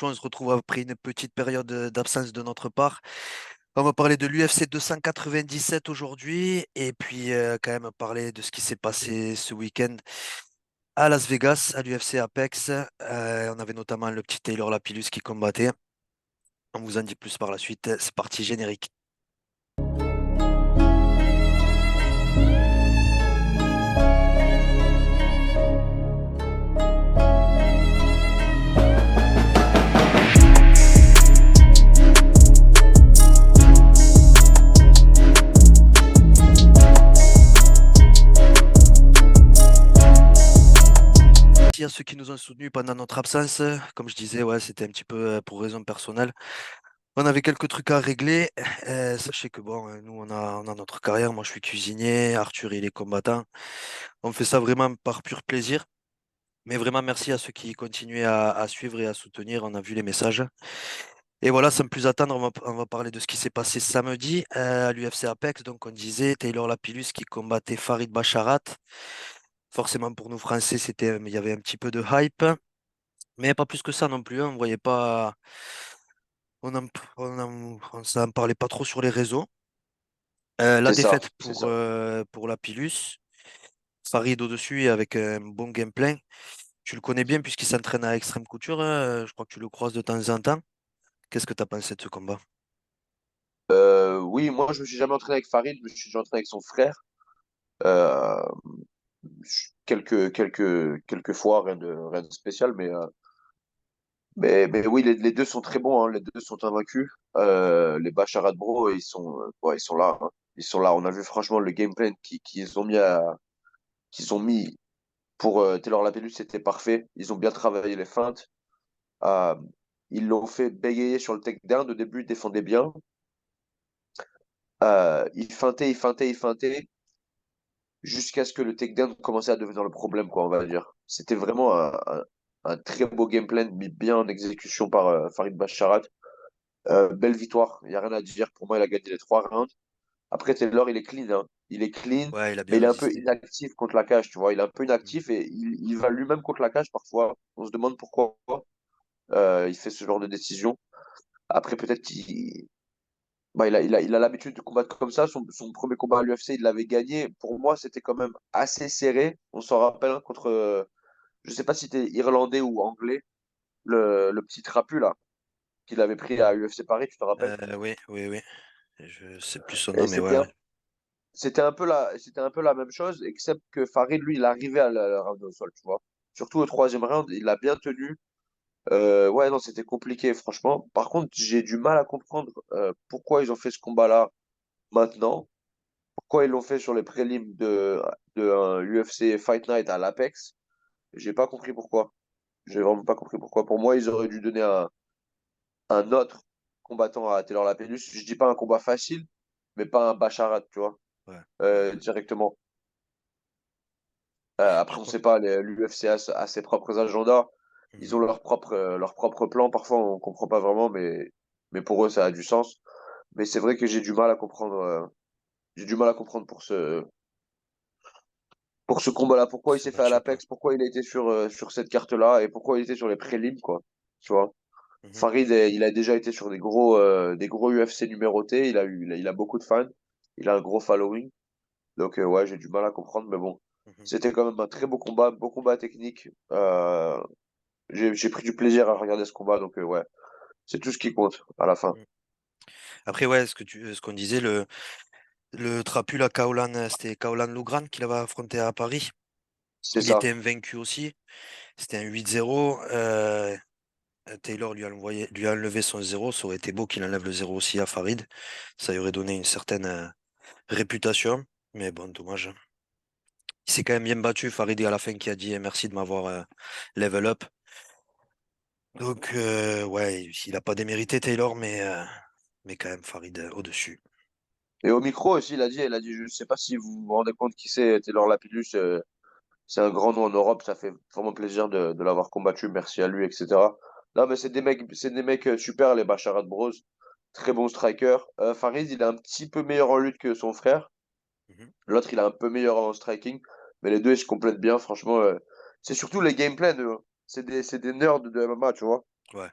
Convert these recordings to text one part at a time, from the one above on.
On se retrouve après une petite période d'absence de notre part. On va parler de l'UFC 297 aujourd'hui et puis quand même parler de ce qui s'est passé ce week-end à Las Vegas, à l'UFC Apex. On avait notamment le petit Taylor Lapillus qui combattait. On vous en dit plus par la suite. C'est parti, générique. Merci à ceux qui nous ont soutenus pendant notre absence. Comme je disais, ouais, c'était un petit peu pour raison personnelle. On avait quelques trucs à régler. Sachez que bon, nous, on a notre carrière. Moi, je suis cuisinier. Arthur, il est combattant. On fait ça vraiment par pur plaisir. Mais vraiment, merci à ceux qui continuaient à suivre et à soutenir. On a vu les messages. Et voilà, sans plus attendre, on va parler de ce qui s'est passé samedi à l'UFC Apex. Donc, on disait Taylor Lapillus qui combattait Farid Basharat. Forcément, pour nous Français, il y avait un petit peu de hype, mais pas plus que ça non plus, hein. On voyait pas, on s'en parlait pas trop sur les réseaux. La défaite C'est ça. pour Lapillus, Farid au-dessus et avec un bon gameplay. Tu le connais bien puisqu'il s'entraîne à Extrême Couture, hein. Je crois que tu le croises de temps en temps. Qu'est-ce que tu as pensé de ce combat? Oui, moi, je me suis jamais entraîné avec Farid, je me suis déjà entraîné avec son frère. Euh, quelques fois, rien de spécial, mais oui, les deux sont très bons, hein, les deux sont invaincus. Les Bacharad Bro, ouais, ils sont là, hein. Ils sont là. On a vu franchement le gameplay qu'ils ont mis pour Taylor Lapillus, c'était parfait. Ils ont bien travaillé les feintes. Euh, Ils l'ont fait bégayer sur le takedown. Au début, il défendait bien. Il feintait, jusqu'à ce que le takedown commençait à devenir le problème, quoi, on va dire. C'était vraiment un très beau gameplay mis bien en exécution par Farid Basharat. Belle victoire, il n'y a rien à dire. Pour moi, il a gagné les trois rounds. Après, Taylor, il est clean, hein. Il est clean, Ouais, il a mais bien il est un peu résisté. inactif contre la cage, tu vois. Il est un peu Mm. inactif et il va lui-même contre la cage parfois. On se demande pourquoi il fait ce genre de décision. Après, peut-être qu'il bah, il a l'habitude de combattre comme ça. Son premier combat à l'UFC, il l'avait gagné. Pour moi, c'était quand même assez serré. On s'en rappelle, hein, contre, je sais pas si c'était irlandais ou anglais, le petit trapu là, qu'il avait pris à UFC Paris, tu te rappelles? Oui, oui, oui. Je sais plus son nom, Et mais ouais, ouais. c'était un peu la même chose, except que Farid, lui, il arrivait à le ramener au sol, tu vois. Surtout au troisième round, il l'a bien tenu. Ouais, non, c'était compliqué, franchement. Par contre, j'ai du mal à comprendre pourquoi ils ont fait ce combat-là maintenant. Pourquoi ils l'ont fait sur les prélims de un UFC Fight Night à l'Apex. J'ai pas compris pourquoi. J'ai vraiment pas compris pourquoi. Pour moi, ils auraient dû donner un autre combattant à Taylor Lapillus. Je dis pas un combat facile, mais pas un Basharat, tu vois, Ouais, ouais. directement. Je Après, on crois. sait pas, l'UFC a ses propres agendas. Ils Mhm. ont leur propre plan. Parfois, on comprend pas vraiment, mais pour eux, ça a du sens. Mais c'est vrai que j'ai du mal à comprendre. J'ai du mal à comprendre pour ce combat-là. Pourquoi il Ce s'est fait à match-up. l'Apex? Pourquoi il a été sur cette carte-là? Et pourquoi il était sur les prélims, quoi? Tu vois? Mhm. Farid, il a déjà été sur des gros UFC numérotés. Il a beaucoup de fans. Il a un gros following. Donc, ouais, j'ai du mal à comprendre, mais bon. Mhm. C'était quand même un très beau combat technique. J'ai pris du plaisir à regarder ce combat, donc ouais, c'est tout ce qui compte à la fin. Mhm. Après, ouais, ce qu'on disait, le trapu, là, c'était Kaolan Logran qui l'avait affronté à Paris. C'est Il ça. était invaincu aussi. C'était un 8-0. Taylor lui a enlevé son 0. Ça aurait été beau qu'il enlève le 0 aussi à Farid. Ça lui aurait donné une certaine réputation. Mais bon, dommage. Il s'est quand même bien battu. Farid à la fin qui a dit merci de m'avoir level up. Donc, ouais, il n'a pas démérité Taylor, mais quand même Farid au-dessus. Et au micro aussi, il a dit, je sais pas si vous vous rendez compte qui c'est Taylor Lapillus, c'est un grand nom en Europe, ça fait vraiment plaisir de l'avoir combattu, merci à lui, etc. Non, mais c'est des mecs super, les Basharat Bros. Très bon striker. Farid, il est un petit peu meilleur en lutte que son frère. Mhm. L'autre, il est un peu meilleur en striking. Mais les deux, ils se complètent bien, franchement. C'est surtout les gameplays, eux, hein. C'est des nerds de MMA, tu vois. Ouais.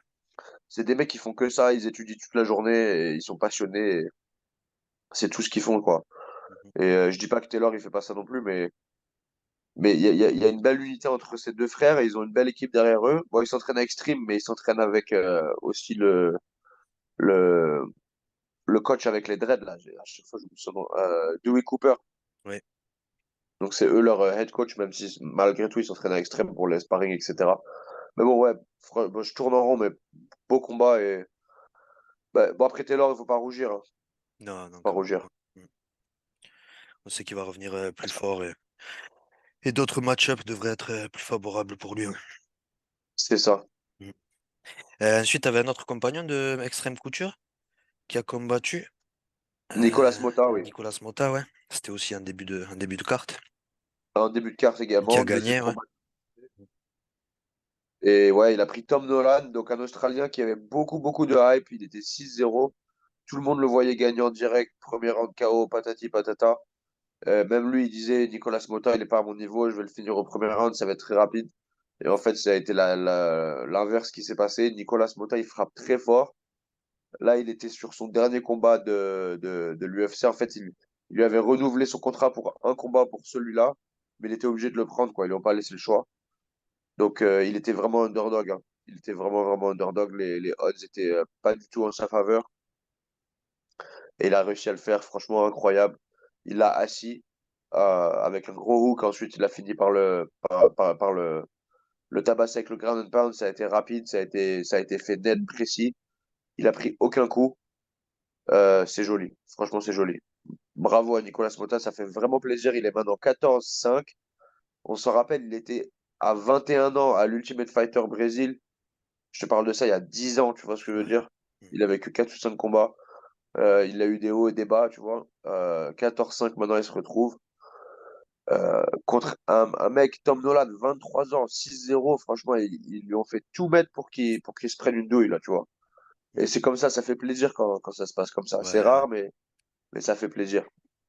C'est des mecs qui font que ça, ils étudient toute la journée et ils sont passionnés. Et c'est tout ce qu'ils font, quoi. Mhm. Et je dis pas que Taylor, il fait pas ça non plus, mais il y a une belle unité entre ces deux frères et ils ont une belle équipe derrière eux. Bon, ils s'entraînent à Extreme, mais ils s'entraînent avec aussi le, le coach avec les dreads, là. À chaque fois, j'oublie son nom. Dewey Cooper. Ouais. Donc, c'est eux leur head coach, même si malgré tout, ils s'entraînent à Extreme pour les sparring, etc. Mais bon, ouais, bon, je tourne en rond, mais beau combat. Et bah, bon, après Taylor, il faut pas rougir, hein. Non, non, Pas clairement rougir. pas. Mm. On sait qu'il va revenir plus fort et d'autres match-ups devraient être plus favorables pour lui. Ouais. C'est ça. Mm. Ensuite, tu avais un autre compagnon de Extreme Couture qui a combattu Nicolas Mota, oui. Nicolas Mota, ouais. C'était aussi un début de carte. Un début de carte Qui a également, deuxième gagné, ouais. combat. Et ouais, il a pris Tom Nolan, donc un Australien qui avait beaucoup, beaucoup de hype. Il était 6-0. Tout le monde le voyait gagner en direct. Premier round KO, patati patata. Même lui, il disait, Nicolas Mota, il n'est pas à mon niveau, je vais le finir au premier round, ça va être très rapide. Et en fait, ça a été l'inverse qui s'est passé. Nicolas Mota, il frappe très fort. Là, il était sur son dernier combat de l'UFC. En fait, il lui avait renouvelé son contrat pour un combat pour celui-là, mais il était obligé de le prendre, quoi. Ils lui ont pas laissé le choix. Donc, il était vraiment underdog, hein. Il était vraiment, vraiment underdog. Les odds étaient pas du tout en sa faveur. Et il a réussi à le faire, franchement incroyable. Il l'a assis avec un gros hook. Ensuite, il a fini par le tabasser avec le ground and pound. Ça a été rapide, ça a été fait net, précis. Il a pris aucun coup. C'est joli. Franchement, c'est joli. Bravo à Nicolas Mota, ça fait vraiment plaisir. Il est maintenant 14-5. On s'en rappelle, il était à 21 ans à l'Ultimate Fighter Brésil. Je te parle de ça il y a 10 ans, tu vois ce que je veux Ouais. dire? Il avait que 4 ou 5 combats. Il a eu des hauts et des bas, tu vois. 14-5, maintenant il se retrouve. Contre un mec, Tom Nolan, 23 ans, 6-0, franchement, ils lui ont fait tout mettre pour qu'il se prenne une douille, là, tu vois. Et Mm. c'est comme ça fait plaisir quand ça se passe comme ça. Ouais, C'est ouais. rare, mais ça fait plaisir.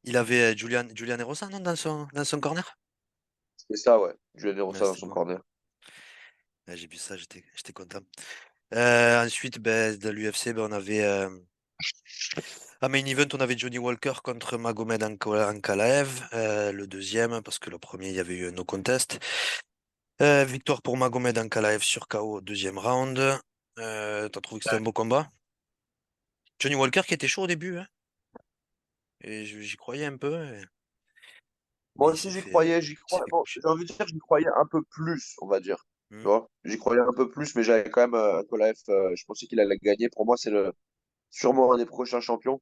Il avait Julian Erosa, non, dans son corner? C'est ça, ouais. Julien Ouais, Rossa dans c'était son beau. corner. Ouais, j'ai vu ça, j'étais content. Ensuite, ben, de l'UFC, ben, on avait à main event, on avait Johnny Walker contre Magomed Ankalaev, le deuxième, parce que le premier, il y avait eu un no contest. Victoire pour Magomed Ankalaev sur KO au deuxième round. T'as trouvé que c'était un beau combat? Johnny Walker qui était chaud au début, hein, et j'y croyais un peu, mais Moi il aussi, j'y s'est crois. fait Bon, coucher. j'ai envie de dire, j'y croyais un peu plus, on va dire. Tu Hmm. vois? J'y croyais un peu plus, mais j'avais quand même Ankalaev, je pensais qu'il allait gagner. Pour moi, c'est sûrement un des prochains champions.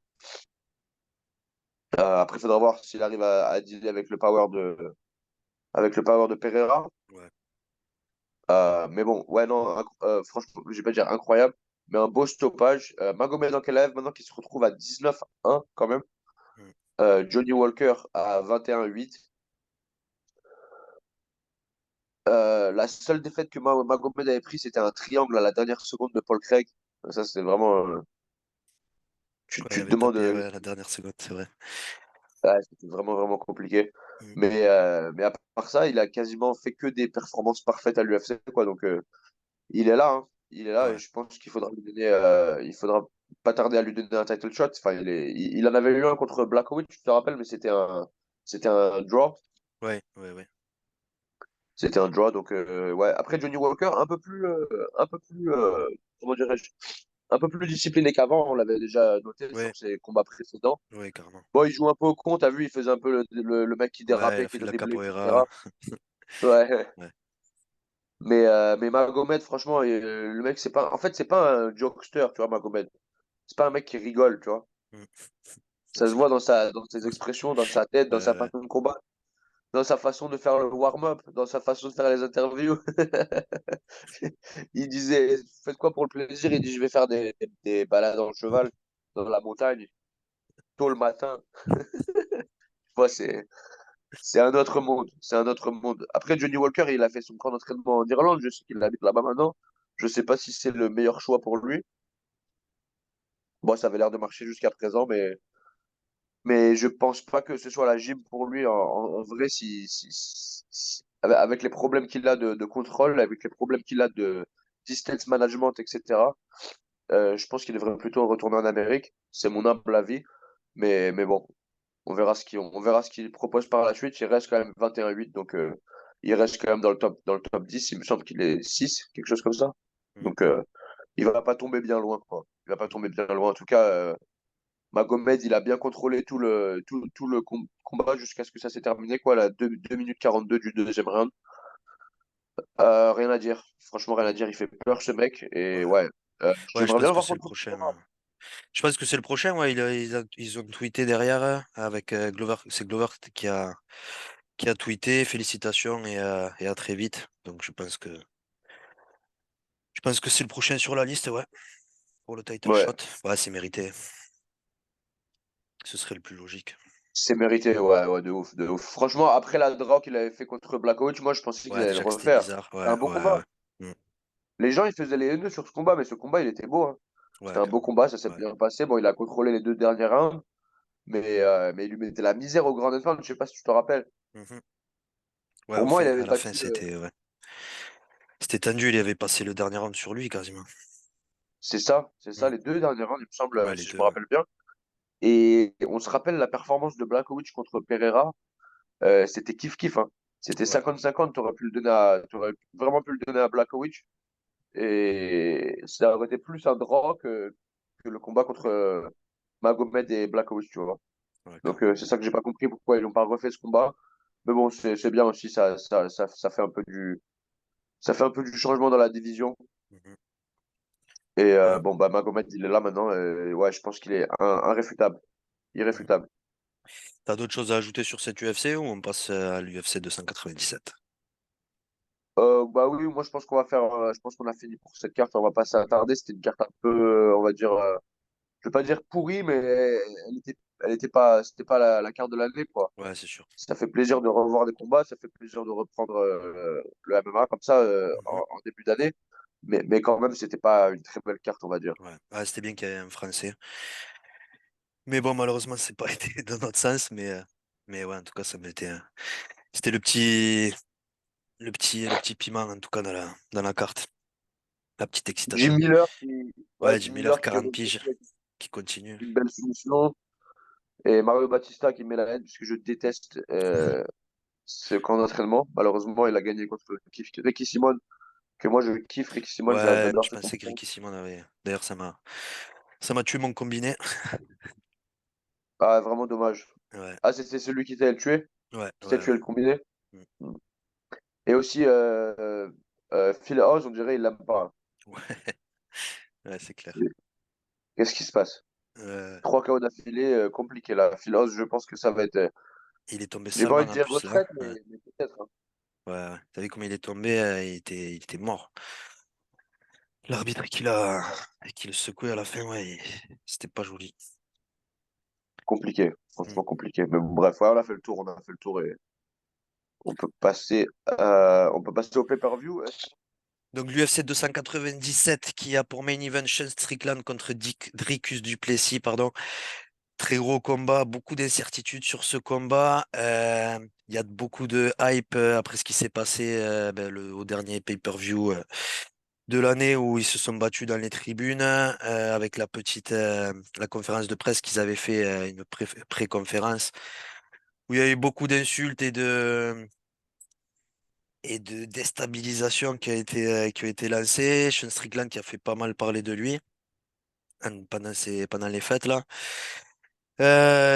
Après, il faudra voir s'il arrive à dealer avec le power de Pereira. Ouais, Mais bon, ouais, non, franchement, je vais pas dire incroyable, mais un beau stoppage. Magomed Ankalaev, maintenant qui se retrouve à 19-1 quand même. hmm. Johnny Walker à 21-8. La seule défaite que Magomed avait pris, c'était un triangle à la dernière seconde de Paul Craig. Ça, c'était vraiment. Tu, Ouais, il tu te avait demandes. tapé ouais, à la dernière seconde, c'est vrai. Ouais, c'était vraiment, vraiment compliqué. Hmm. Mais à part ça, il a quasiment fait que des performances parfaites à l'UFC, quoi. Donc, il est là, hein. Il est là et Ouais, je pense qu'il faudra lui donner. Il faudra pas tarder à lui donner un title shot. Enfin, il en avait eu un contre Blachowicz, tu te rappelles, mais c'était un draw. ouais, ouais, ouais. C'était un draw. Donc, ouais. Après, Johnny Walker, comment dirais-je, un peu plus discipliné qu'avant. On l'avait déjà noté Ouais, sur ses combats précédents. ouais, carrément. Bon, il joue un peu au con, t'as vu, il faisait un peu le mec qui Ouais, il dérapait, a qui fait de la driblait, capoeira. etc. Ouais. Ouais, Mais Magomed, franchement, le mec, c'est pas un jokester, tu vois, Magomed. C'est pas un mec qui rigole, tu vois. hmm. Non, Ça se c'est voit clair. dans ses expressions, dans sa tête, dans sa Ouais, façon de combattre, dans sa façon de faire le warm-up, dans sa façon de faire les interviews. Il disait, faites quoi pour le plaisir? Il dit, je vais faire des balades en cheval dans la montagne, tôt le matin. Tu vois, c'est un autre monde. C'est un autre monde. Après, Johnny Walker, il a fait son camp d'entraînement en Irlande. Je sais qu'il habite là-bas maintenant. Je sais pas si c'est le meilleur choix pour lui. Bon, ça avait l'air de marcher jusqu'à présent, mais je pense pas que ce soit la gym pour lui en vrai, avec les problèmes qu'il a de contrôle, avec les problèmes qu'il a de distance management, etc. Je pense qu'il devrait plutôt retourner en Amérique. C'est mon humble avis. Mais bon, on verra ce qu'il propose par la suite. Il reste quand même 21-8, donc il reste quand même dans le top 10. Il me semble qu'il est 6 quelque chose comme ça. Mm. Donc il va pas tomber bien loin, quoi. Il va pas Mm. tomber bien loin. En tout cas, Magomed, il a bien contrôlé tout le combat jusqu'à ce que ça s'est terminé, quoi, la 2 minutes 42 du deuxième round. Rien à dire. Franchement, rien à Mm. dire. Il fait peur, ce mec. Et Ouais. ouais, Ouais, je j'aimerais bien pense le que voir c'est le contre prochain. Pereira. Je pense que c'est le prochain, ouais. Ils ont tweeté derrière avec Glover. C'est Glover qui a tweeté. Félicitations et à très vite. Donc je pense que c'est le prochain sur la liste, ouais. Pour le title Ouais, shot. Ouais, c'est mérité. Ce serait le plus logique. c'est mérité. Ouais, ouais, de ouf, de ouf. Franchement, après la draw qu'il avait fait contre Blachowicz, moi, je pensais qu'il Ouais, allait le déjà que c'était refaire. bizarre. C'était Ouais, un beau ouais, combat. ouais. Mm. Les gens, ils faisaient les haineux sur ce combat, mais ce combat, il était beau, hein. C'était Ouais, un beau clairement. combat, ça s'est Ouais. bien passé. Bon, il a contrôlé les deux derniers rounds, mais il lui mettait la misère au grand round. Je sais pas si tu te rappelles. Mhm. Ouais, Pour moi, il à avait la fin, battu. c'était tendu. Il avait passé le dernier round sur lui, quasiment. C'est ça, Mm. les deux derniers rounds, il me semble, Ouais, les si je deux, me ouais. rappelle bien. Et on se rappelle la performance de Blachowicz contre Pereira. C'était kiff-kiff, hein. C'était Ouais. 50-50. T'aurais vraiment pu le donner à Blachowicz. Et ça aurait été plus un draw que le combat contre Magomed et Blachowicz, tu vois. Ouais, Donc clairement. c'est ça que j'ai pas compris pourquoi ils n'ont pas refait ce combat. Mais bon, c'est bien aussi, ça fait un peu ça fait un peu du changement dans la division. Mhm. Et Ouais. bon, bah Magomed, il est là maintenant. Et ouais, je pense qu'il est irréfutable. Mhm. Irréfutable. T'as d'autres choses à ajouter sur cette UFC ou on passe à l'UFC 297? Bah oui, moi je pense qu'on va faire, je pense qu'on a fini pour cette carte. On va pas s'attarder. C'était une carte un peu, on va dire, je vais pas dire pourrie, mais elle était pas, c'était pas la carte de l'année, quoi. Ouais, c'est sûr. Ça fait plaisir de revoir des combats, ça fait plaisir de reprendre le MMA comme ça Mhm. en début d'année. Mais quand même, c'était pas une très belle carte, on va dire. Ouais. Ah, c'était bien qu'il y ait un Français. Mais bon, malheureusement, c'est pas été dans notre sens. Mais ouais, en tout cas, c'était le petit piment, en tout cas, dans la carte. La petite Jim excitation. Miller Ouais, Jim Jim Miller, Miller qui 40 revient piges, avec qui continue. une belle soumission. Et Mario Batista qui met la haine, puisque je déteste ce camp d'entraînement. Malheureusement, il a gagné contre Ricky Simon, que moi je kiffe. Ricky Simon, Ouais, j'adore je cette pensais que personne. Ricky Simon avait. D'ailleurs, ça m'a tué mon combiné. Ah, vraiment dommage. Ouais, Ah, c'était celui qui t'a tué, ouais, qui t'a ouais, tué ouais. le combiné. Mm. Et aussi Phil House, on dirait il l'aime pas. Ouais, ouais, c'est clair. Qu'est-ce qui se passe? Euh, 3 KO d'affilée, compliqué là. Phil House, je pense que ça va être. il est tombé J'ai pas salement envie de en dire plus là. retraite, Ouais, mais peut-être, hein. ouais, ouais. T'as vu comment il est tombé? Il était mort. L'arbitre qui le secouait à la fin, ouais, c'était pas joli. Compliqué, Mm. franchement compliqué. Mais bon, bref, ouais, on a fait le tour, on a fait le tour et on peut passer au pay-per-view. Donc l'UFC 297 qui a pour main event Sean Strickland contre Dricus Duplessis, pardon. Très gros combat, beaucoup d'incertitudes sur ce combat. Il y a beaucoup de hype après ce qui s'est passé au dernier pay-per-view de l'année où ils se sont battus dans les tribunes avec la conférence de presse qu'ils avaient fait, une pré-conférence où il y a eu beaucoup d'insultes et de déstabilisation qui a été lancée. Sean Strickland qui a fait pas mal parler de lui pendant les fêtes là.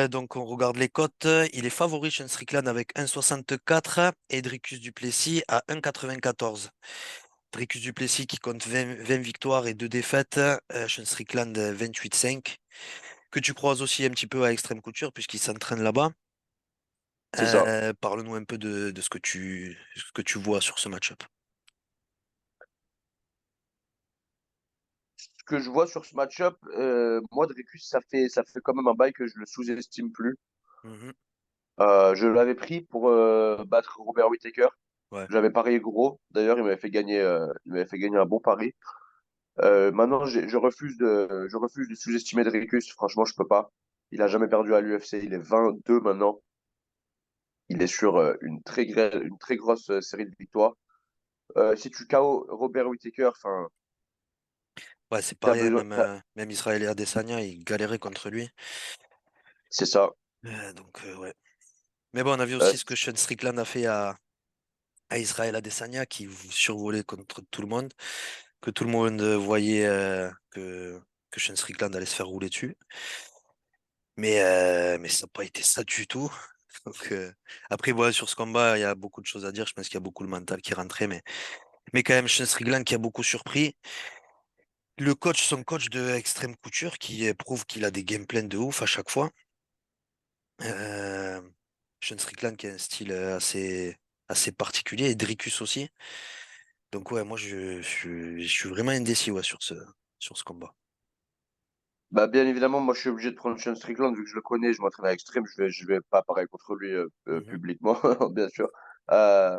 Donc on regarde les cotes. Il est favori Sean Strickland avec 1,64 et Dricus Duplessis à 1,94. Dricus Duplessis qui compte 20 victoires et 2 défaites. Sean Strickland 28,5. Que tu croises aussi un petit peu à Extrême Couture puisqu'il s'entraîne là-bas. C'est ça. Parle-nous un peu de ce que tu vois sur ce match-up. Ce que je vois sur ce match-up, moi, Dricus, ça fait quand même un bail que je le sous-estime plus. Mhm. Je l'avais pris pour battre Robert Whittaker. Ouais. J'avais parié gros. D'ailleurs, il m'avait fait gagner un bon pari. Maintenant, je refuse de sous-estimer Dricus. Franchement, je peux pas. Il a jamais perdu à l'UFC. Il est 22 maintenant. Il est sur une très grosse série de victoires. Si tu KO Robert Whittaker, enfin, Ouais, c'est T'as pareil, hein, besoin, même Israël Adesanya, il galérait contre lui. c'est ça. Ouais. Mais bon, on a vu Euh, aussi ce que Sean Strickland a fait à Israël Adesanya, qui survolait contre tout le monde, que tout le monde voyait que Sean Strickland allait se faire rouler dessus. Mais ça n'a pas été ça du tout. Donc, après, voilà, sur ce combat, il y a beaucoup de choses à dire. Je pense qu'il y a beaucoup le mental qui rentrait, mais quand même, Sean Strickland qui a beaucoup surpris. Son coach de Extreme Couture, qui prouve qu'il a des game plans de ouf à chaque fois. Euh, Sean Strickland qui a un style assez particulier, et Dricus aussi. Donc ouais, moi je suis vraiment indécis ouais, sur ce combat. Bah, bien évidemment, moi je suis obligé de prendre Sean Strickland vu que je le connais, je m'entraîne à Extreme, je vais pas pareil contre lui Mhm. publiquement, bien sûr. Euh,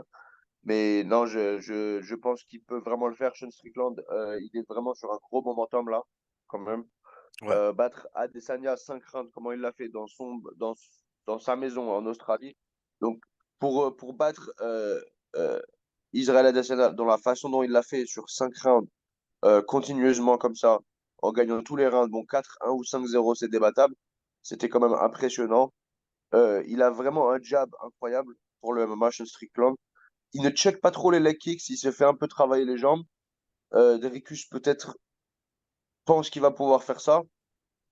mais non, je pense qu'il peut vraiment le faire, Sean Strickland. Il est vraiment sur un gros momentum là, quand même. Ouais. Battre Adesanya 5 rounds, comment il l'a fait dans sa maison en Australie. Donc, pour battre euh, Israël Adesanya dans la façon dont il l'a fait sur 5 rounds, continueusement comme ça, en gagnant tous les rounds, bon 4-1 ou 5-0, c'est débattable. C'était quand même impressionnant. Il a vraiment un jab incroyable pour le MMA, Sean Strickland. Il ne check pas trop les leg kicks, il se fait un peu travailler les jambes. Derrick peut-être pense qu'il va pouvoir faire ça,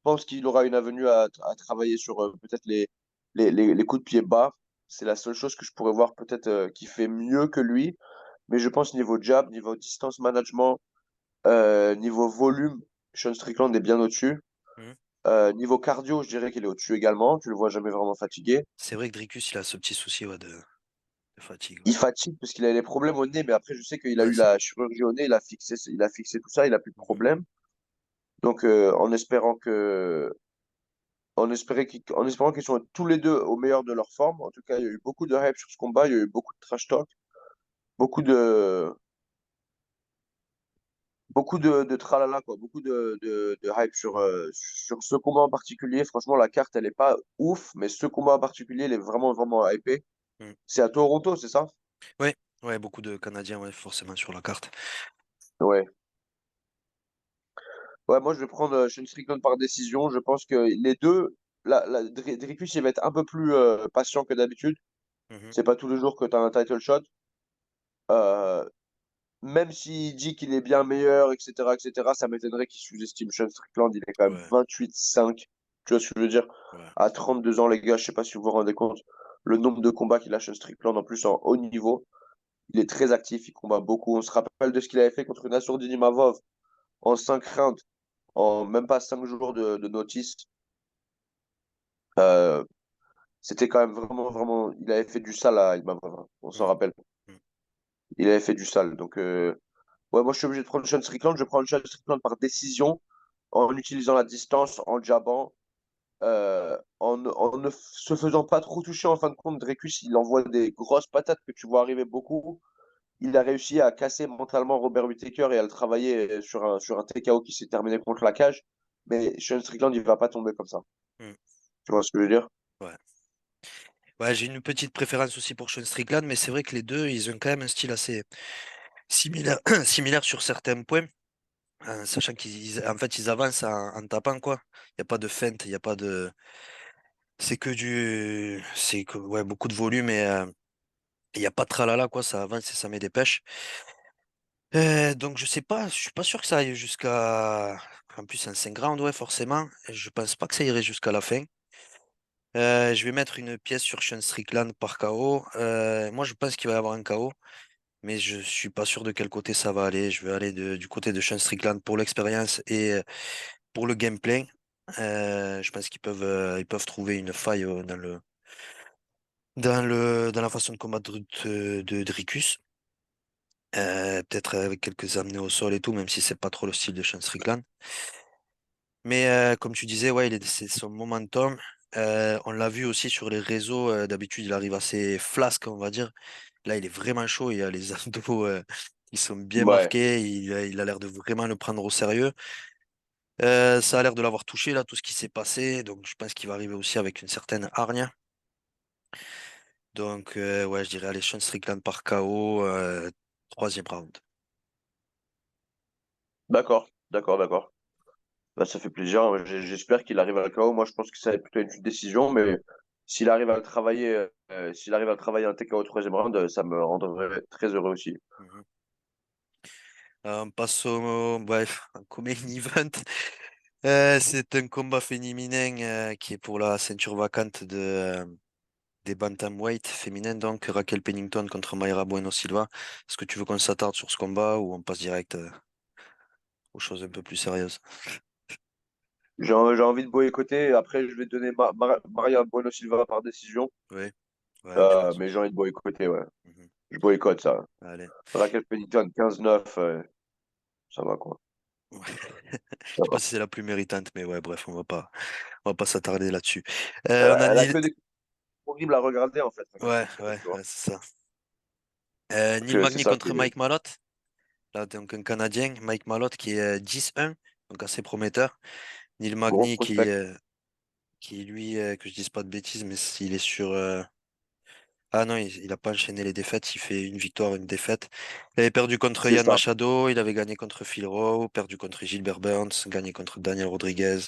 pense qu'il aura une avenue à travailler sur peut-être les coups de pied bas. C'est la seule chose que je pourrais voir peut-être qui fait mieux que lui. Mais je pense niveau jab, niveau distance management, niveau volume, Sean Strickland est bien au-dessus. Mhm. Niveau cardio, je dirais qu'il est au-dessus également. Tu le vois jamais vraiment fatigué. C'est vrai que Dricus, il a ce petit souci ouais, de fatigue. Ouais, Il fatigue parce qu'il a des problèmes au nez, mais après, je sais qu'il a ouais eu c'est la vrai. chirurgie au nez, il a fixé tout ça, il a plus de Mhm. problème. Donc, en espérant qu'ils soient tous les deux au meilleur de leur forme. En tout cas, il y a eu beaucoup de hype sur ce combat, il y a eu beaucoup de trash talk, beaucoup de, de tralala, quoi, beaucoup de hype sur ce combat en particulier. Franchement, la carte, elle est pas ouf, mais ce combat en particulier, il est vraiment, vraiment hypé. Mhm. C'est à Toronto, c'est ça? Ouais, ouais, beaucoup de Canadiens, ouais, forcément sur la carte. Ouais. Ouais, moi, je vais prendre Sean Strickland par décision. Je pense que les deux, Dricus, il va être un peu plus patient que d'habitude. Mhm. C'est pas tous les jours que tu as un title shot. Euh, Même s'il dit qu'il est bien meilleur, etc., ça m'étonnerait qu'il sous-estime Sean Strickland. Il est quand même Ouais, 28-5. Tu vois ce que je veux dire? ouais. À 32 ans, les gars, je sais pas si vous vous rendez compte. Le nombre de combats qu'il a, Sean Strickland, en plus en haut niveau. Il est très actif, il combat beaucoup. On se rappelle de ce qu'il avait fait contre Nassour Dinimavov en 5 rounds, en même pas 5 jours de notice. Euh, C'était quand même vraiment, vraiment. Il avait fait du sale à Imavov, hein. On s'en Mhm. rappelle. Mhm. Il avait fait du sale. Donc, ouais, moi, je suis obligé de prendre Sean Strickland. Je prends Sean Strickland par décision, en utilisant la distance, en jabant, en ne se faisant pas trop toucher en fin de compte. Dreykus, il envoie des grosses patates que tu vois arriver beaucoup. Il a réussi à casser mentalement Robert Whittaker et à le travailler sur un TKO qui s'est terminé contre la cage. Mais Sean Strickland, il va pas tomber comme ça. Mhm. Tu vois ce que je veux dire? Ouais. Ouais, j'ai une petite préférence aussi pour Sean Strickland, mais c'est vrai que les deux, ils ont quand même un style assez similaire, similaire sur certains points, sachant en fait, ils avancent en tapant, quoi. Il n'y a pas de feinte, il y a pas de. Ouais, beaucoup de volume et il n'y a pas de tralala, quoi. Ça avance et ça met des pêches. Donc, je sais pas, je suis pas sûr que ça aille jusqu'à. En plus, c'est un 5 rounds, ouais, forcément. Je pense pas que ça irait jusqu'à la fin. Je vais mettre une pièce sur Sean Strickland par KO. Moi, je pense qu'il va y avoir un KO, mais je suis pas sûr de quel côté ça va aller. Je vais aller du côté de Sean Strickland pour l'expérience et pour le gameplay. Je pense ils peuvent trouver une faille dans la façon de combattre de Dricus. Peut-être avec quelques amenés au sol et tout, même si c'est pas trop le style de Sean Strickland. Mais comme tu disais, ouais, c'est son momentum. On l'a vu aussi sur les réseaux. D'habitude, il arrive assez flasque, on va dire. Là, il est vraiment chaud. Il a les abdos qui sont bien Ouais, marqués. Il a l'air de vraiment le prendre au sérieux. Ça a l'air de l'avoir touché, là, tout ce qui s'est passé. Donc, je pense qu'il va arriver aussi avec une certaine hargne. Donc, ouais, je dirais, allez, Sean Strickland par KO, troisième round. d'accord. D'accord, d'accord. Bah, ça fait plaisir, hein. J'espère qu'il arrive à le KO. Moi, je pense que ça va être plutôt une décision, mais s'il arrive à travailler un TKO au troisième round, ça me rendrait très heureux aussi. Mhm. On passe au bref, un co-main event. C'est un combat féminin qui est pour la ceinture vacante des bantamweight féminines, donc Raquel Pennington contre Mayra Bueno Silva. Est-ce que tu veux qu'on s'attarde sur ce combat ou on passe direct aux choses un peu plus sérieuses? J'ai envie de boycotter. Après, je vais donner Maria Bueno Silva par décision. Oui, ouais, tu Mais j'ai raison. envie de boycotter, ouais. Mhm. Je boycotte ça. Allez. Raquel Pennington, 15-9, ça va quoi. Ouais. Je Ça sais pas va. si c'est la plus méritante, mais ouais, bref, on va pas s'attarder là-dessus. Elle On a a, elle a Neil. que des horribles à regarder, en fait, Raquel Ouais, Pennington, ouais, tu vois. ouais, c'est ça. Donc, Neil c'est Magny ça qui contre est. Mike Malott. Là, donc un Canadien, Mike Malott qui est 10-1, donc assez prometteur. Neil Gros Magny prospect. qui lui, que je dise pas de bêtises, mais il est sur. Ah non, il a pas enchaîné les défaites, il fait une victoire, une défaite. Il avait perdu contre C'est Yann ça. Machado, il avait gagné contre Phil Rowe, perdu contre Gilbert Burns, gagné contre Daniel Rodriguez,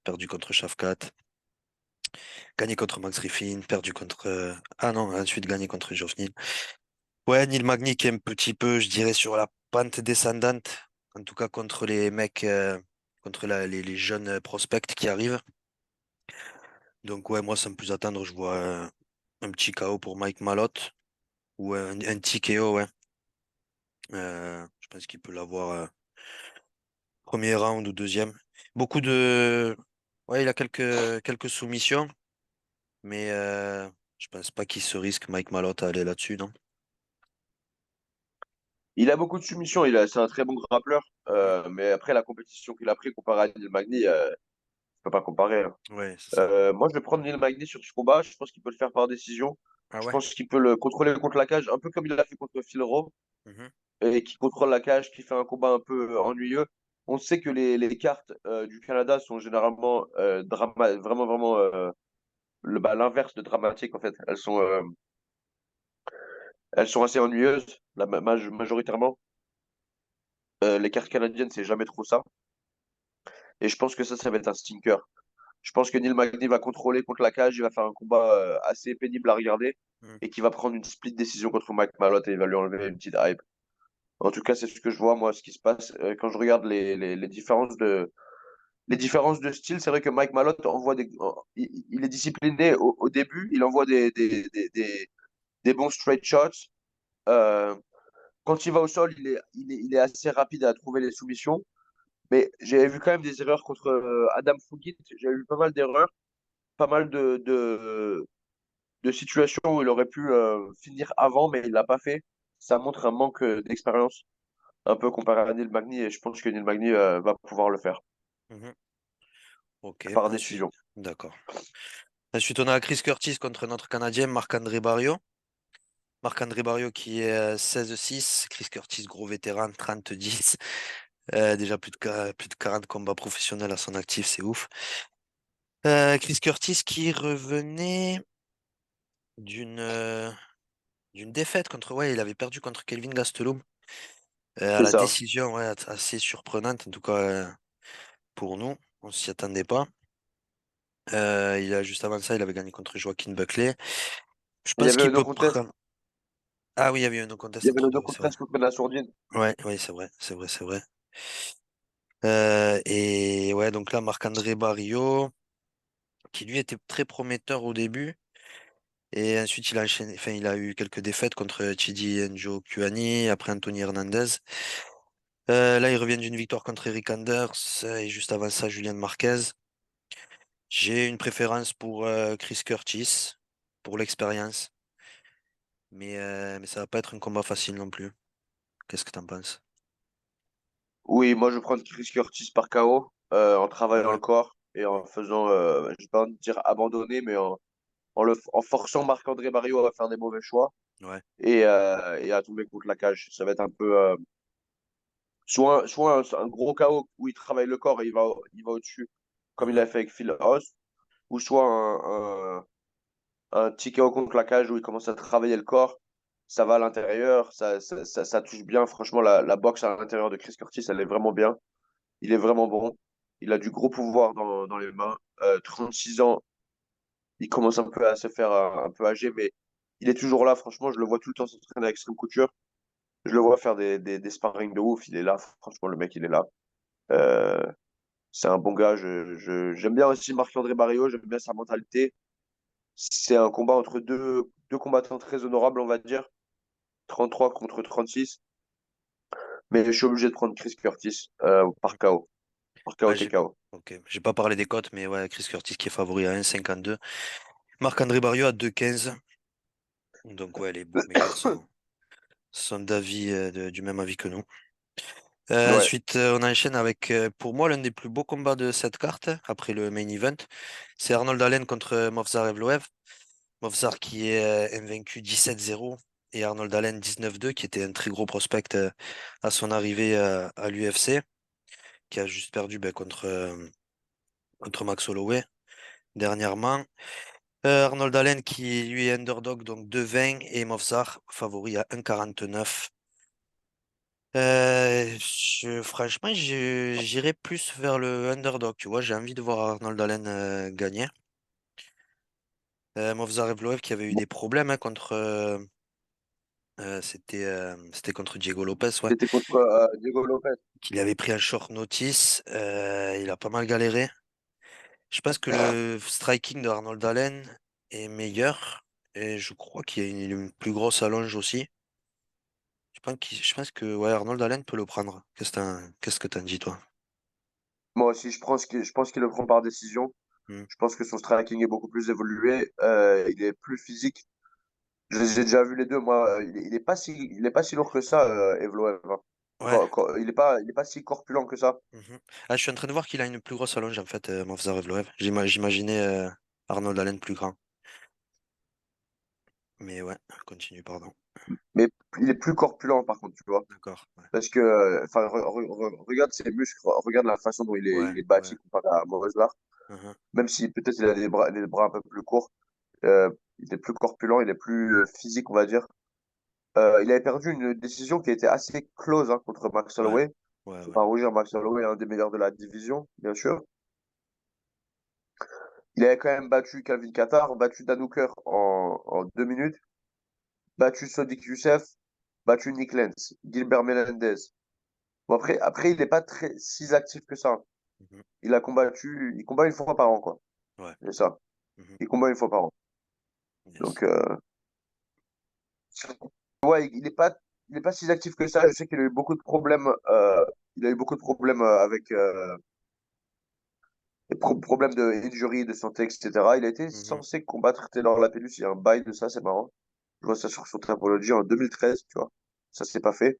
perdu contre Shafkat, gagné contre Max Griffin, perdu contre. Ah non, ensuite gagné contre Geoff Neal. Ouais, Neil Magny qui est un petit peu, je dirais, sur la pente descendante, en tout cas contre les mecs, contre les jeunes prospects qui arrivent. Donc ouais, moi, sans plus attendre, je vois un petit KO pour Mike Malott ou un TKO, ouais. Je pense qu'il peut l'avoir premier round ou deuxième. Beaucoup de... Ouais, il a quelques soumissions, mais je pense pas qu'il se risque, Mike Malott, à aller là-dessus, non? Il a beaucoup de soumissions, c'est un très bon grappleur. Mhm. Mais après, la compétition qu'il a pris comparé à Neil Magny, je peux pas comparer, hein. Ouais, c'est ça. Moi, je vais prendre Neil Magny sur ce combat. Je pense qu'il peut le faire par décision. Ah Je ouais? pense qu'il peut le contrôler contre la cage, un peu comme il l'a fait contre Phil Rowe, Mhm. et qui contrôle la cage, qui fait un combat un peu ennuyeux. On sait que les cartes du Canada sont généralement vraiment, vraiment l'inverse de dramatique, en fait. Elles sont assez ennuyeuses, majoritairement. Les cartes canadiennes, c'est jamais trop ça. Et je pense que ça va être un stinker. Je pense que Neil Magny va contrôler contre la cage, il va faire un combat assez pénible à regarder Mhm. et qui va prendre une split décision contre Mike Malott et il va lui enlever une petite hype. En tout cas, c'est ce que je vois, moi, ce qui se passe quand je regarde les différences de style. C'est vrai que Mike Malott il est discipliné au début, il envoie des bons straight shots. Euh, Quand il va au sol, il est assez rapide à trouver les soumissions. Mais j'ai vu quand même des erreurs contre Adam Fugit. J'ai eu pas mal d'erreurs, pas mal de situations où il aurait pu finir avant, mais il l'a pas fait. Ça montre un manque d'expérience, un peu comparé à Neil Magny, et je pense que Neil Magny va pouvoir le faire Mhm. Ok, par ensuite, décision. d'accord. Ensuite, on a Chris Curtis contre notre Canadien Marc-André Barrios. Marc-André Barrios qui est 16-6. Chris Curtis, gros vétéran, 30-10. Déjà plus de 40 combats professionnels à son actif, c'est ouf. Chris Curtis qui revenait d'une d'une défaite contre, ouais, il avait perdu contre Kelvin Gastelum à C'est la ça. décision, ouais, assez surprenante, en tout cas pour nous, on s'y attendait pas. Juste avant ça, il avait gagné contre Joaquin Buckley. Je Il y pense avait qu'il le no peut contest. prendre. Ah oui, il y avait eu un no Il y contest avait entre le deux, no oui, c'est vrai. contest contre la sourdine. Ouais, oui, c'est vrai, c'est vrai, c'est vrai. Et ouais, donc là, Marc-André Barrios, qui lui était très prometteur au début, et ensuite il a enchaîné, enfin, il a eu quelques défaites contre Chidi Njokuani, après Anthony Hernandez. Là, il revient d'une victoire contre Eric Anders, et juste avant ça, Julian Marquez. J'ai une préférence pour Chris Curtis, pour l'expérience, mais ça va pas être un combat facile non plus. Qu'est-ce que t'en penses? Oui, moi je prends Chris Curtis par KO en Ah travaillant ouais? le corps et Mm. en faisant, je vais pas dire abandonner, mais en forçant Marc-André Barrios à faire des mauvais choix Ouais. et à tomber contre la cage. Ça va être un peu soit un gros KO où il travaille le corps et il va au-dessus, comme il Mhm. a fait avec Phil Hoss, ou soit un petit KO contre la cage où il commence à travailler le corps. Ça va à l'intérieur, ça touche bien. Franchement, la boxe à l'intérieur de Chris Curtis, elle est vraiment bien. Il est vraiment bon. Il a du gros pouvoir dans les mains. 36 ans, il commence un peu à se faire un peu âgé, mais il est toujours là. Franchement, je le vois tout le temps s'entraîner avec Extreme Couture. Je le vois faire des sparring de ouf. Il est là. Franchement, le mec, il est là. Euh, c'est un bon gars. J'aime bien aussi Marc-André Barriault. J'aime bien sa mentalité. C'est un combat entre deux combattants très honorables, on va dire. 33 contre 36. Mais je suis obligé de prendre Chris Curtis par KO. Par KO Ouais, j'ai TKO. ok. J'ai pas parlé des cotes, mais ouais, Chris Curtis qui est favori à 1,52. Marc-André Barriot à 2,15. Donc ouais, les bookmakers sont d'avis, du même avis que nous. Ouais. Ensuite, on enchaîne avec, pour moi, l'un des plus beaux combats de cette carte, après le main event. C'est Arnold Allen contre Movsar Evloev. Movsar qui est invaincu 17-0 et Arnold Allen 19-2, qui était un très gros prospect à son arrivée à l'UFC, qui a juste perdu ben, contre Max Holloway dernièrement. Arnold Allen qui lui est underdog, donc 2,20 et Movsar favori à 1,49. Franchement, j'irais plus vers le underdog, tu vois. J'ai envie de voir Arnold Allen gagner. Movsar Evloev qui avait eu des problèmes hein, c'était contre Diego Lopez, ouais. C'était contre Diego Lopez. Qu'il avait pris un short notice. Il a pas mal galéré. Je pense que le striking de Arnold Allen est meilleur. Et je crois qu'il y a une plus grosse allonge aussi. Je pense que ouais, Arnold Allen peut le prendre. Qu'est-ce que t'en dis, toi? Moi aussi, je pense qu'il le prend par décision. Hmm. Je pense que son striking est beaucoup plus évolué. Il est plus physique. J'ai déjà vu les deux. Moi, il est pas si lourd que ça, Evloev, hein. Ouais. Il est pas si corpulent que ça. Mhm. Ah, je suis en train de voir qu'il a une plus grosse allonge, en fait, Movsar Evloev. J'imaginais Arnold Allen plus grand. Mais ouais, continue, pardon. Mais il est plus corpulent, par contre, tu vois. D'accord. Ouais. Parce que, enfin, regarde ses muscles, regarde la façon dont Ouais, il est ouais. bâti comparé à Morozlar. Mhm. Même si peut-être il a des bras un peu plus courts, il est plus corpulent, il est plus physique, on va dire. Il avait perdu une décision qui était assez close hein, contre Max Ouais. Holloway. Ouais, Faut ouais. pas rougir, Max Holloway est un des meilleurs de la division, bien sûr. Il avait quand même battu Calvin Kattar, battu Dan Hooker en 2 minutes, battu Sodiq Youssef, battu Nick Lenz, Gilbert Melendez. Bon, après il n'est pas très si actif que ça. Mhm. Il combat une fois par an, quoi. Ouais. C'est ça. Mhm. Il combat une fois par an. Yes. Donc, ouais, il est pas si actif que ça. Je sais qu'il a eu beaucoup de problèmes. Il a eu beaucoup de problèmes avec des problèmes de injury, de santé, etc. Il a été Mhm. censé combattre Taylor Lapillus. Il y a un bail de ça, c'est marrant. Je vois ça sur son Trapology en 2013, tu vois. Ça s'est pas fait.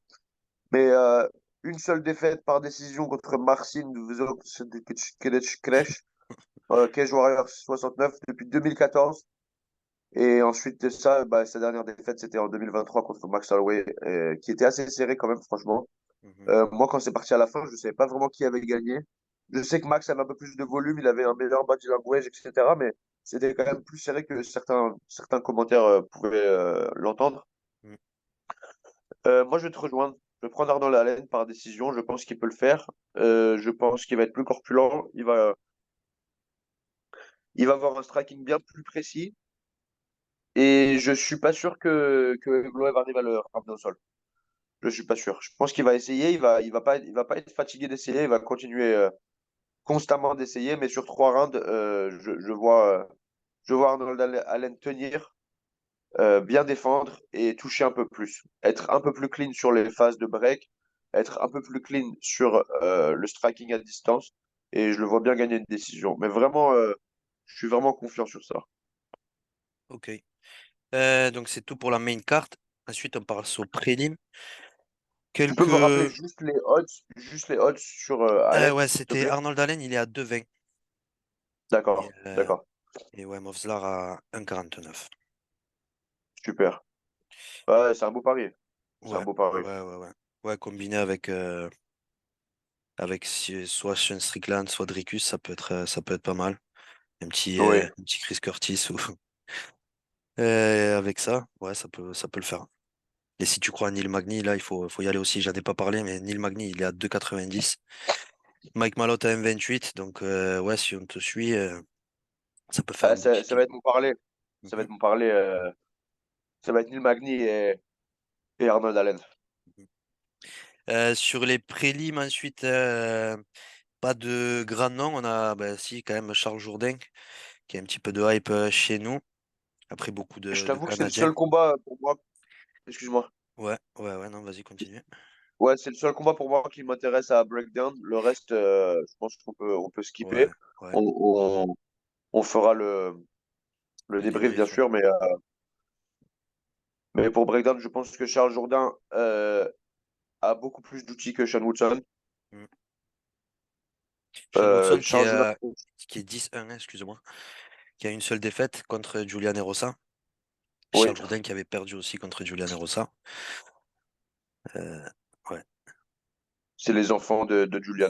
Mais une seule défaite par décision contre Marcin Vzokedesh, Cage Warrior 69 depuis 2014. Et ensuite de ça, bah, sa dernière défaite, c'était en 2023 contre Max Holloway, qui était assez serré quand même, franchement. Mhm. Moi, quand c'est parti à la fin, je ne savais pas vraiment qui avait gagné. Je sais que Max avait un peu plus de volume, il avait un meilleur body language, etc. Mais c'était quand même plus serré que certains commentaires pouvaient l'entendre. Mhm. Moi, je vais te rejoindre. Je vais prendre Arnold Allen par décision. Je pense qu'il peut le faire. Je pense qu'il va être plus corpulent. Il va avoir un striking bien plus précis. Et je suis pas sûr que Gloev arrive à le ramener au sol. Je suis pas sûr. Je pense qu'il va essayer. Il va pas être fatigué d'essayer. Il va continuer constamment d'essayer. Mais sur 3 rounds, je vois Arnold Allen tenir, bien défendre et toucher un peu plus. Être un peu plus clean sur les phases de break. Être un peu plus clean sur le striking à distance. Et je le vois bien gagner une décision. Mais vraiment, je suis vraiment confiant sur ça. Ok. Donc c'est tout pour la main card. Ensuite, on passe au prélim. Tu peux me rappeler Quelques. juste les odds sur Allen, Ouais, s'il te c'était plaît? Arnold Allen, il est à 2,20. Et, D'accord, euh, d'accord. et ouais, Movslar à 1,49. Super. Ouais, c'est un beau pari. C'est un Ouais, beau pari. ouais, ouais, ouais. Ouais, combiné avec soit Sean Strickland, soit Dricus, ça peut être pas mal. Oui. Un petit Chris Curtis ou avec ça, ouais, ça peut le faire. Et si tu crois à Neil Magny, là, faut y aller aussi. J'en ai pas parlé, mais Neil Magny, il est à 2,90. Mike Malott à 1,28. Donc, ouais, si on te suit, ça peut faire Ah, un beau ça kick. va être mon parler. Ça va Mhm, être mon parler. Ça va être Neil Magny et Arnold Allen. mhm. Sur les prélims, ensuite, pas de grand nom. On a, bah, si, quand même, Charles Jourdain, qui a un petit peu de hype chez nous. Après, beaucoup Je de t'avoue que c'est le Canadiens. seul combat pour moi. Excuse-moi. Ouais, ouais, ouais, non, vas-y, continue. Ouais, c'est le seul combat pour moi qui m'intéresse à breakdown. Le reste, je pense qu'on peut skipper. Ouais, ouais, On, on fera le le débrief, bien débrief, ouais. sûr, mais pour breakdown, je pense que Charles Jourdain a beaucoup plus d'outils que Sean Woodson. Mm. Sean Woodson Charles Jourdain, qui est 10-1, hein, excuse-moi, qui a une seule défaite contre Julian Erosa. oui, Charles Jourdain qui avait perdu aussi contre Julian Erosa. Euh, ouais. c'est les enfants de Julian.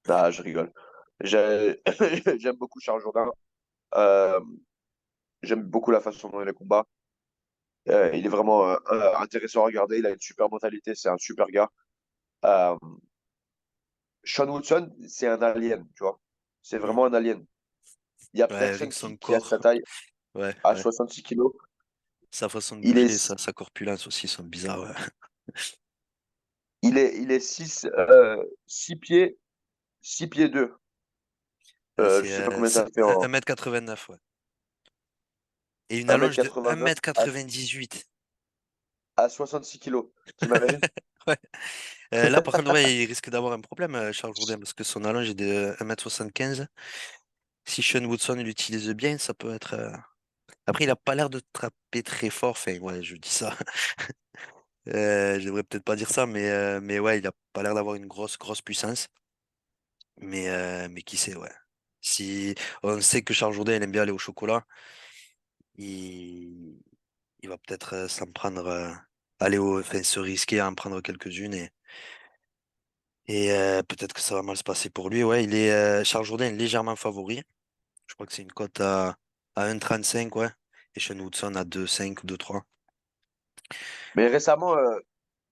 Ah, je rigole. J'aime beaucoup Charles Jourdain. Euh, J'aime beaucoup la façon dont il les combat. Il est vraiment intéressant à regarder. Il a une super mentalité. C'est un super gars. Euh, Sean Woodson, c'est un alien, tu vois. C'est Mm. vraiment un alien. Il y a Ouais, rien personne que son qui a corps. sa taille Ouais, à ouais. 66 kilos. Sa façon de Il bouger, est, sa corpulence aussi sont bizarres. Ouais. il est 6 pieds, 6 pieds 2. Je C'est sais pas combien ça fait en 1m89, ouais. Et une un mètre allonge de quatre-vingt-neuf à, 1m98. à 66 kilos. T'imagines? Ouais. Là, par contre, ouais, il risque d'avoir un problème, Charles Jourdain, parce que son allonge est de 1m75. Si Sean Woodson l'utilise bien, ça peut être. Après, il a pas l'air de trapper très fort. Enfin, ouais, je dis ça. Je devrais peut-être pas dire ça, mais ouais, il a pas l'air d'avoir une grosse puissance. Mais qui sait, ouais. Si on sait que Charles Jourdain, il aime bien aller au chocolat, il, il va peut-être s'en prendre, enfin, se risquer à en prendre quelques-unes et peut-être que ça va mal se passer pour lui. Ouais, Charles Jourdain est légèrement favori. Je crois que c'est une cote à 1,35, ouais. Et Sean Woodson à 2,5 ou 2,3. Mais récemment,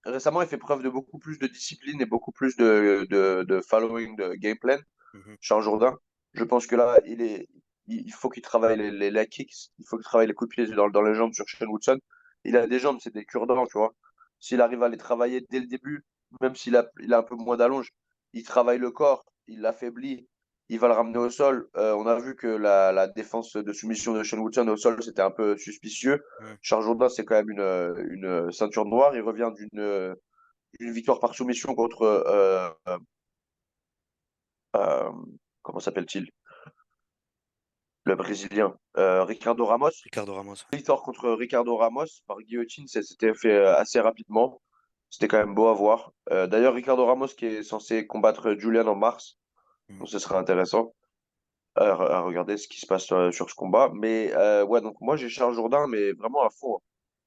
il fait preuve de beaucoup plus de discipline et beaucoup plus de following de game plan. Mhm, Charles Jourdain, je pense que là, il faut qu'il travaille les leg kicks, il faut qu'il travaille les coups de pied dans les jambes sur Sean Woodson. Il a des jambes, c'est des cure-dents, tu vois. S'il arrive à les travailler dès le début, même s'il a un peu moins d'allonge, il travaille le corps, il l'affaiblit, il va le ramener au sol. On a vu que la défense de soumission de Sean Woodson au sol, c'était un peu suspicieux. mhm. Charles Jourdain, c'est quand même une ceinture noire. Il revient d'une victoire par soumission contre, euh, comment s'appelle-t-il? Le Brésilien, Ricardo Ramos. Ricardo Ramos. Victoire contre Ricardo Ramos par guillotine, ça s'était fait assez rapidement. C'était quand même beau à voir. D'ailleurs, Ricardo Ramos qui est censé combattre Julian en mars, Ouais. Mhm. donc ce sera intéressant à regarder ce qui se passe sur ce combat. Mais ouais, donc moi j'ai Charles Jourdain, mais vraiment à fond, hein.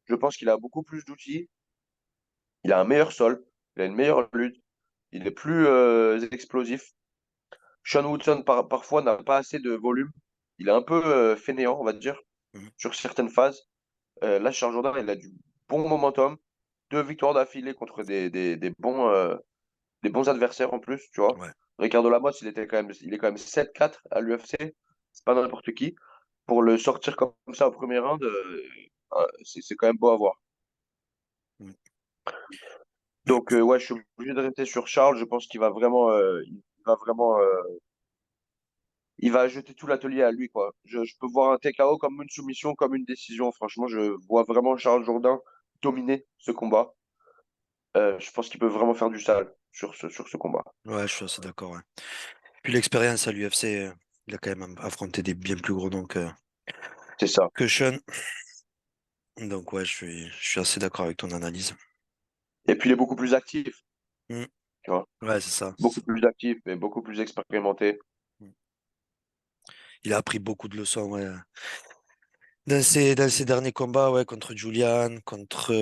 Je pense qu'il a beaucoup plus d'outils, il a un meilleur sol, il a une meilleure lutte, il est plus explosif. Sean Woodson parfois n'a pas assez de volume, il est un peu fainéant, on va dire, Mhm. sur certaines phases. Là, Charles Jourdain, il a du bon momentum. Deux victoires d'affilée contre des bons adversaires en plus, tu vois. Ouais. Ricardo Lamosse, il est quand même 7-4 à l'UFC. C'est pas n'importe qui. Pour le sortir comme ça au premier round, c'est quand même beau à voir. Mhm. Donc, ouais, je suis obligé de rester sur Charles. Je pense il va jeter tout l'atelier à lui, quoi. Je peux voir un TKO comme une soumission, comme une décision. Franchement, je vois vraiment Charles Jourdain dominer ce combat. Je pense qu'il peut vraiment faire du sale sur ce combat. Ouais, je suis assez d'accord, ouais. Puis l'expérience à l'UFC, il a quand même affronté des bien plus gros noms C'est ça. que Sean. Donc ouais, je suis assez d'accord avec ton analyse. Et puis il est beaucoup plus actif, Mhm. tu vois. Ouais, c'est ça. Beaucoup plus actif et beaucoup plus expérimenté. Mhm. Il a appris beaucoup de leçons, ouais. Dans ses derniers combats, ouais, contre Julian, contre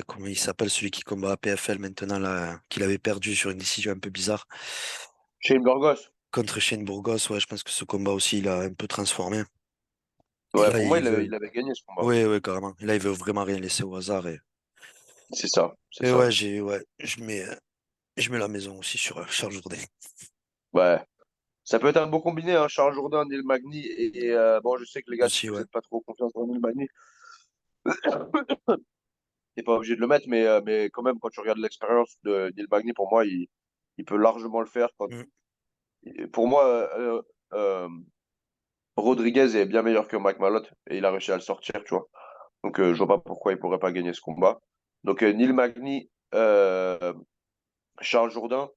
comment il s'appelle celui qui combat à PFL maintenant là, qu'il avait perdu sur une décision un peu bizarre. Shane Burgos, Contre Shane Burgos, ouais, je pense que ce combat aussi, il a un peu transformé. Et ouais, là, pour moi, il il avait, veut, il avait gagné ce combat. ouais, ouais, carrément. Et là, il veut vraiment rien laisser au hasard. Et, C'est ça, c'est et ça. ouais, ouais, je mets. Et je mets la maison aussi sur Charles Jourdain. Ouais. Ça peut être un beau combiné, hein, Charles Jourdain, Neil Magny. Bon, je sais que les gars, si Aussi, vous ouais. n'êtes pas trop confiance dans Neil Magny, t'es pas obligé de le mettre, mais quand même, quand tu regardes l'expérience de Neil Magny, pour moi, il peut largement le faire. Mm. Pour moi, Rodriguez est bien meilleur que Mike Malott et il a réussi à le sortir, tu vois. Donc, je vois pas pourquoi il pourrait pas gagner ce combat. Donc, Neil Magny, Charles Jourdain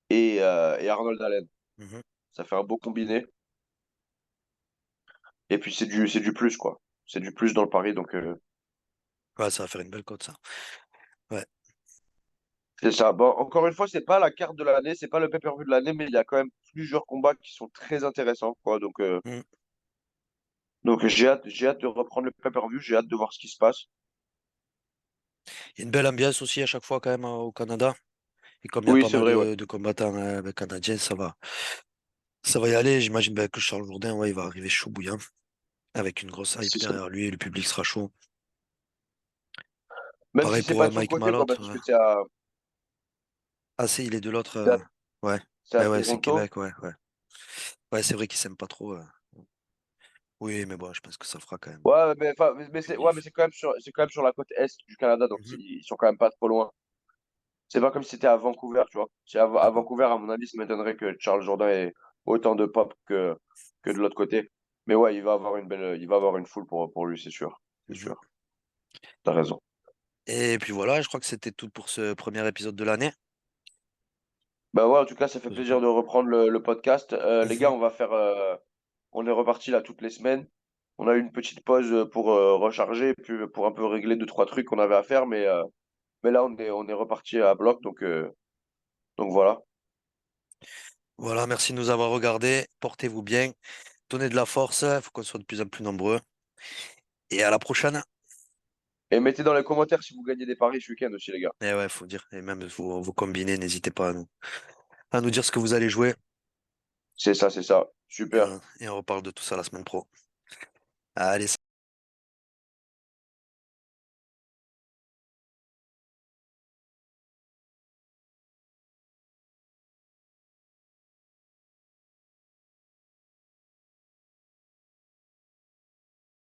et Arnold Allen. Mhm. Ça fait un beau combiné. Et puis, c'est du plus, quoi. C'est du plus dans le pari. Donc, Ouais, ça va faire une belle cote, ça. Ouais. c'est ça. Bon, encore une fois, c'est pas la carte de l'année, c'est pas le pay-per-view de l'année, mais il y a quand même plusieurs combats qui sont très intéressants, quoi. Mm. Donc j'ai hâte de reprendre le pay-per-view, j'ai hâte de voir ce qui se passe. Il y a une belle ambiance aussi à chaque fois quand même au Canada. Et comme il y a Oui, pas c'est mal vrai, ouais. de combattants ben, canadiens, ça va y aller. J'imagine ben, que Charles Jourdain, ouais, il va arriver chaud bouillant avec une grosse hype C'est ça. derrière lui et le public sera chaud. Même Pareil si c'est pour pas de son Mike côté, quoi, Malott. parce que c'est à, Ah, c'est, il est de l'autre. c'est à, Ouais. c'est à Ben ouais, c'est Toronto. Québec, ouais, ouais. Ouais, c'est vrai qu'il s'aime pas trop. Oui, mais bon, je pense que ça le fera quand même. Ouais, mais, enfin, mais Plus c'est ouais, mais vif. c'est quand même sur la côte est du Canada, donc Mhm. ils sont quand même pas trop loin. C'est pas comme si c'était à Vancouver, tu vois. Si à D'accord. Vancouver, à mon avis, ça m'étonnerait que Charles Jourdain ait autant de pop que de l'autre côté. Mais ouais, il va avoir une foule pour lui, c'est sûr. C'est Mhm. sûr. T'as raison. Et puis voilà, je crois que c'était tout pour ce premier épisode de l'année. Bah ouais, en tout cas, ça fait plaisir de reprendre le podcast. Les gars, Mhm. on est reparti là toutes les semaines. On a eu une petite pause pour recharger, puis pour un peu régler deux, trois trucs qu'on avait à faire, mais là, on est reparti à bloc, donc voilà. Voilà, merci de nous avoir regardés. Portez-vous bien. Donnez de la force. Il faut qu'on soit de plus en plus nombreux. Et à la prochaine. Et mettez dans les commentaires si vous gagnez des paris ce week-end aussi, les gars. Et ouais, faut dire. Et même vos combinés, n'hésitez pas à nous dire ce que vous allez jouer. C'est ça, c'est ça. Super. Et on reparle de tout ça la semaine pro. Allez,